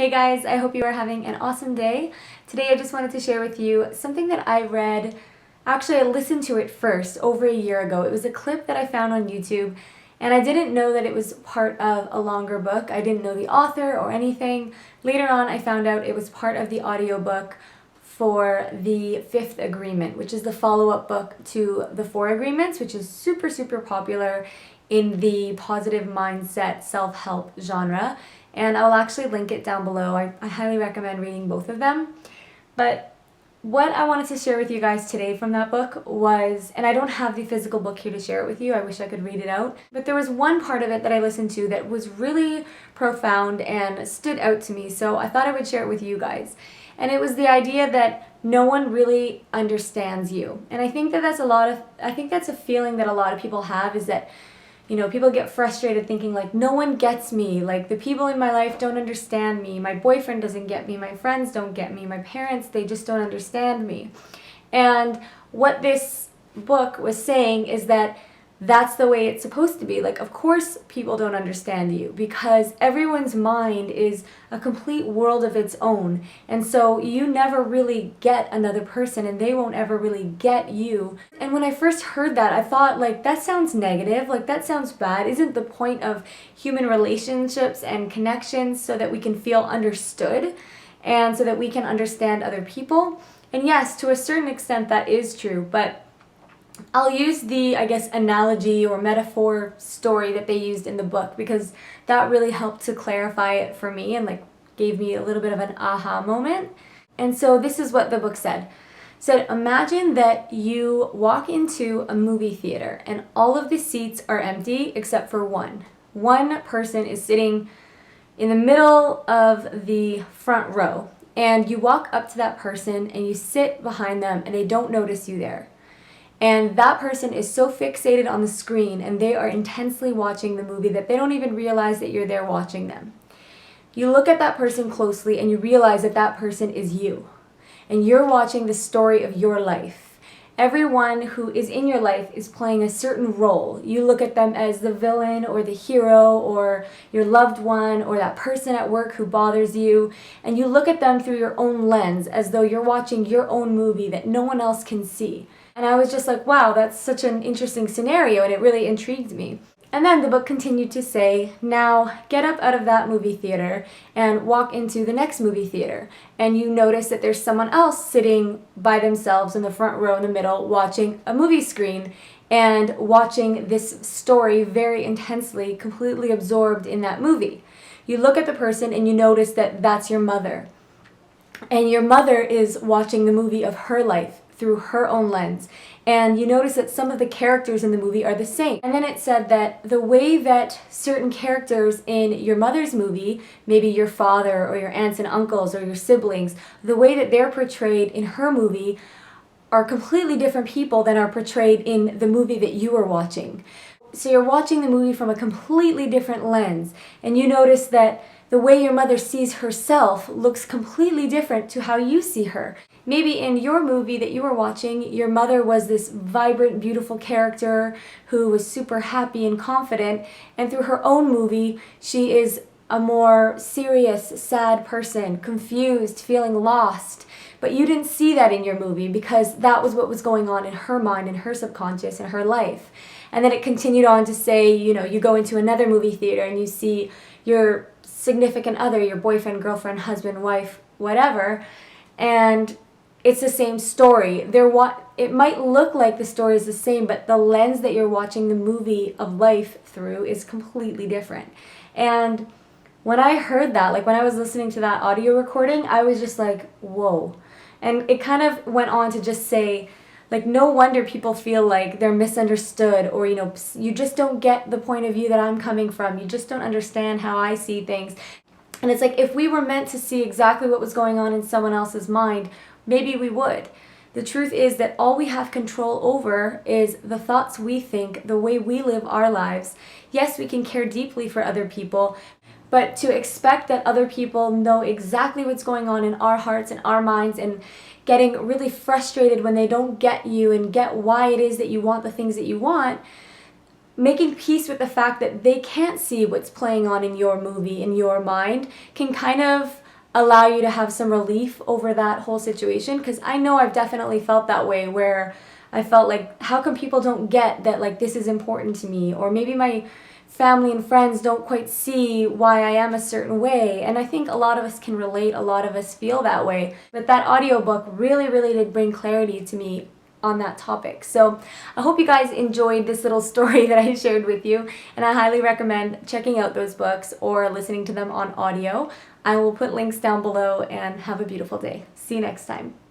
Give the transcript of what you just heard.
Hey guys, I hope you are having an awesome day. Today I just wanted to share with you something that I read. Actually, I listened to it first over a year ago. It was a clip that I found on YouTube, and I didn't know that it was part of a longer book. I didn't know the author or anything. Later on, I found out it was part of the audiobook for The Fifth Agreement, which is the follow-up book to The Four Agreements, which is super, super popular in the positive mindset self-help genre. And I'll actually link it down below. I highly recommend reading both of them. But what I wanted to share with you guys today from that book was, and I don't have the physical book here to share it with you, I wish I could read it out, but there was one part of it that I listened to that was really profound and stood out to me, so I thought I would share it with you guys. And it was the idea that no one really understands you. And I think that that's a feeling that a lot of people have, is that people get frustrated thinking like, no one gets me, like the people in my life don't understand me, my boyfriend doesn't get me, my friends don't get me, my parents, they just don't understand me. And what this book was saying is that that's the way it's supposed to be. Like, of course people don't understand you, because everyone's mind is a complete world of its own. And so you never really get another person, and they won't ever really get you. And when I first heard that, I thought, like, that sounds negative, like that sounds bad. Isn't the point of human relationships and connections so that we can feel understood and so that we can understand other people? And yes, to a certain extent that is true, but I'll use the, analogy or metaphor story that they used in the book, because that really helped to clarify it for me and gave me a little bit of an aha moment. And so this is what the book said. It said, imagine that you walk into a movie theater and all of the seats are empty except for one. One person is sitting in the middle of the front row, and you walk up to that person and you sit behind them and they don't notice you there. And that person is so fixated on the screen and they are intensely watching the movie that they don't even realize that you're there watching them. You look at that person closely and you realize that that person is you. And you're watching the story of your life. Everyone who is in your life is playing a certain role. You look at them as the villain or the hero or your loved one or that person at work who bothers you. And you look at them through your own lens, as though you're watching your own movie that no one else can see. And I was just like, wow, that's such an interesting scenario, and it really intrigued me. And then the book continued to say, now get up out of that movie theater and walk into the next movie theater. And you notice that there's someone else sitting by themselves in the front row in the middle watching a movie screen and watching this story very intensely, completely absorbed in that movie. You look at the person and you notice that that's your mother. And your mother is watching the movie of her life through her own lens. And you notice that some of the characters in the movie are the same. And then it said that the way that certain characters in your mother's movie, maybe your father or your aunts and uncles or your siblings, the way that they're portrayed in her movie are completely different people than are portrayed in the movie that you are watching. So you're watching the movie from a completely different lens, and you notice that the way your mother sees herself looks completely different to how you see her. Maybe in your movie that you were watching, your mother was this vibrant, beautiful character who was super happy and confident, and through her own movie, she is a more serious, sad person, confused, feeling lost. But you didn't see that in your movie because that was what was going on in her mind, in her subconscious, in her life. And then it continued on to say, you go into another movie theater and you see your significant other, your boyfriend, girlfriend, husband, wife, whatever, and it's the same story. It might look like the story is the same, but the lens that you're watching the movie of life through is completely different. And when I heard that, when I was listening to that audio recording, I was just like, whoa. And it kind of went on to just say, no wonder people feel like they're misunderstood, or, you just don't get the point of view that I'm coming from. You just don't understand how I see things. And it's like, if we were meant to see exactly what was going on in someone else's mind, maybe we would. The truth is that all we have control over is the thoughts we think, the way we live our lives. Yes, we can care deeply for other people, but to expect that other people know exactly what's going on in our hearts and our minds, and getting really frustrated when they don't get you and get why it is that you want the things that you want, making peace with the fact that they can't see what's playing on in your movie, in your mind, can kind of allow you to have some relief over that whole situation, because I know I've definitely felt that way, where I felt like, how come people don't get that, like, this is important to me, or maybe my family and friends don't quite see why I am a certain way. And I think a lot of us can relate, a lot of us feel that way. But that audiobook really, really did bring clarity to me on that topic. So I hope you guys enjoyed this little story that I shared with you, and I highly recommend checking out those books or listening to them on audio. I will put links down below, and have a beautiful day. See you next time.